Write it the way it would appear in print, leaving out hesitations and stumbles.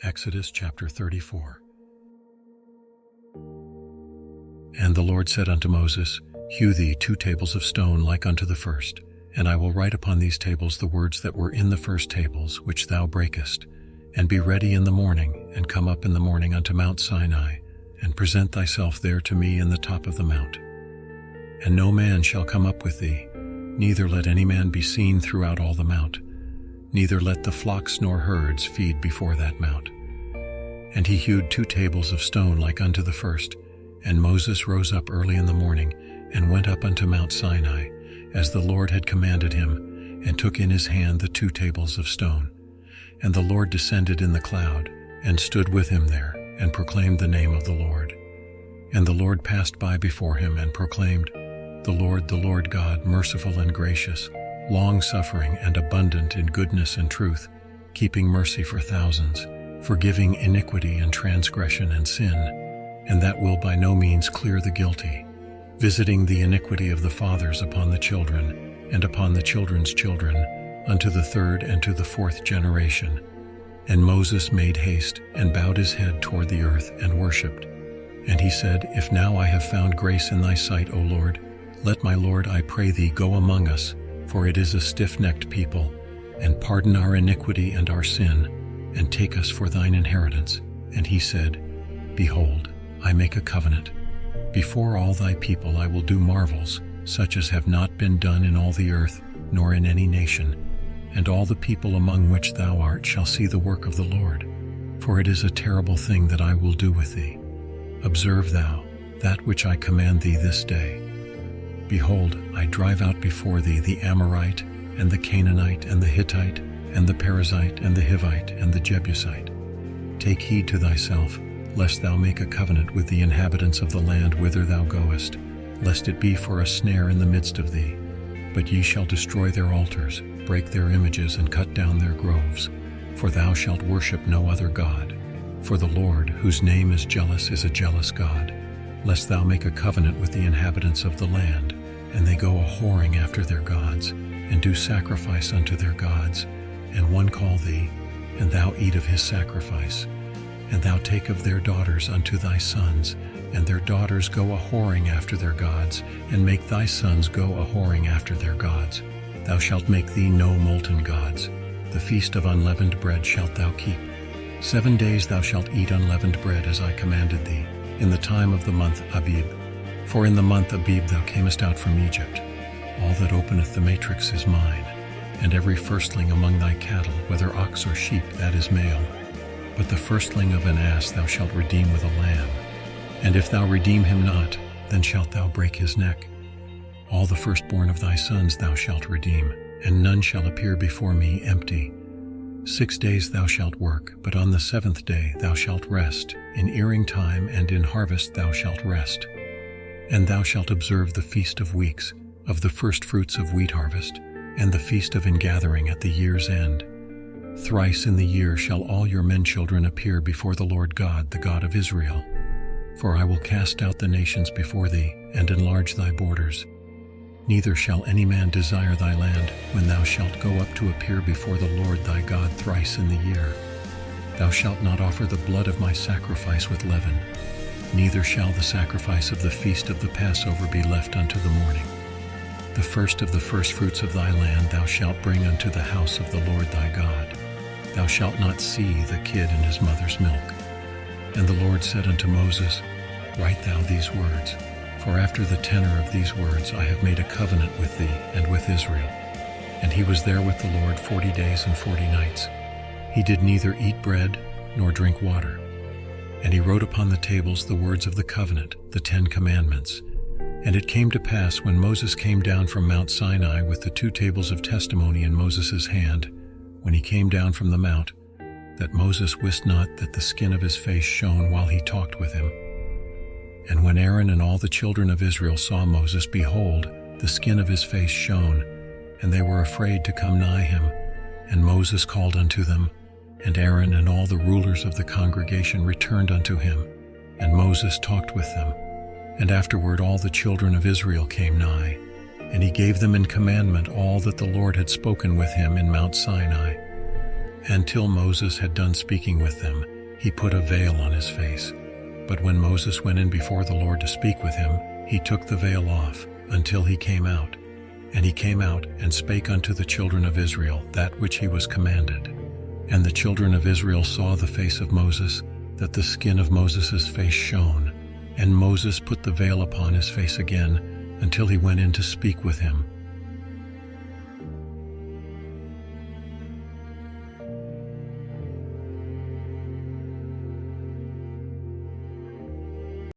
Exodus chapter 34. And the Lord said unto Moses, Hew thee 2 tables of stone like unto the first, and I will write upon these tables the words that were in the first tables, which thou breakest. And be ready in the morning, and come up in the morning unto Mount Sinai, and present thyself there to me in the top of the mount. And no man shall come up with thee, neither let any man be seen throughout all the mount, neither let the flocks nor herds feed before that mount. And he hewed 2 tables of stone like unto the first, and Moses rose up early in the morning, and went up unto Mount Sinai, as the Lord had commanded him, and took in his hand the 2 tables of stone. And the Lord descended in the cloud, and stood with him there, and proclaimed the name of the Lord. And the Lord passed by before him, and proclaimed, the Lord God, merciful and gracious, long-suffering and abundant in goodness and truth, keeping mercy for thousands, forgiving iniquity and transgression and sin, and that will by no means clear the guilty, visiting the iniquity of the fathers upon the children, and upon the children's children, unto the 3rd and to the 4th generation. And Moses made haste, and bowed his head toward the earth, and worshipped. And he said, If now I have found grace in thy sight, O Lord, let my Lord, I pray thee, go among us, for it is a stiff-necked people, and pardon our iniquity and our sin, and take us for thine inheritance. And he said, Behold, I make a covenant. Before all thy people I will do marvels, such as have not been done in all the earth, nor in any nation. And all the people among which thou art shall see the work of the Lord. For it is a terrible thing that I will do with thee. Observe thou that which I command thee this day. Behold, I drive out before thee the Amorite, and the Canaanite, and the Hittite, and the Perizzite, and the Hivite, and the Jebusite. Take heed to thyself, lest thou make a covenant with the inhabitants of the land whither thou goest, lest it be for a snare in the midst of thee. But ye shall destroy their altars, break their images, and cut down their groves. For thou shalt worship no other God. For the Lord, whose name is jealous, is a jealous God. Lest thou make a covenant with the inhabitants of the land, and they go a-whoring after their gods, and do sacrifice unto their gods, and one call thee, and thou eat of his sacrifice. And thou take of their daughters unto thy sons, and their daughters go a-whoring after their gods, and make thy sons go a-whoring after their gods. Thou shalt make thee no molten gods. The feast of unleavened bread shalt thou keep. 7 days thou shalt eat unleavened bread as I commanded thee, in the time of the month Abib. For in the month Abib thou camest out from Egypt. All that openeth the matrix is mine, and every firstling among thy cattle, whether ox or sheep, that is male. But the firstling of an ass thou shalt redeem with a lamb. And if thou redeem him not, then shalt thou break his neck. All the firstborn of thy sons thou shalt redeem, and none shall appear before me empty. 6 days thou shalt work, but on the 7th day thou shalt rest. In earing time and in harvest thou shalt rest. And thou shalt observe the feast of weeks, of the firstfruits of wheat harvest, and the feast of ingathering at the year's end. Thrice in the year shall all your men-children appear before the Lord God, the God of Israel. For I will cast out the nations before thee, and enlarge thy borders. Neither shall any man desire thy land, when thou shalt go up to appear before the Lord thy God thrice in the year. Thou shalt not offer the blood of my sacrifice with leaven, neither shall the sacrifice of the feast of the Passover be left unto the morning. The first of the firstfruits of thy land thou shalt bring unto the house of the Lord thy God. Thou shalt not see the kid in his mother's milk. And the Lord said unto Moses, Write thou these words, for after the tenor of these words I have made a covenant with thee and with Israel. And he was there with the Lord 40 days and 40 nights. He did neither eat bread nor drink water. And he wrote upon the tables the words of the covenant, the 10 commandments. And it came to pass, when Moses came down from Mount Sinai with the 2 tables of testimony in Moses' hand, when he came down from the mount, that Moses wist not that the skin of his face shone while he talked with him. And when Aaron and all the children of Israel saw Moses, behold, the skin of his face shone, and they were afraid to come nigh him. And Moses called unto them, and Aaron and all the rulers of the congregation returned unto him, and Moses talked with them. And afterward all the children of Israel came nigh, and he gave them in commandment all that the Lord had spoken with him in Mount Sinai. And till Moses had done speaking with them, he put a veil on his face. But when Moses went in before the Lord to speak with him, he took the veil off until he came out. And he came out and spake unto the children of Israel that which he was commanded. And the children of Israel saw the face of Moses, that the skin of Moses' face shone. And Moses put the veil upon his face again, until he went in to speak with him.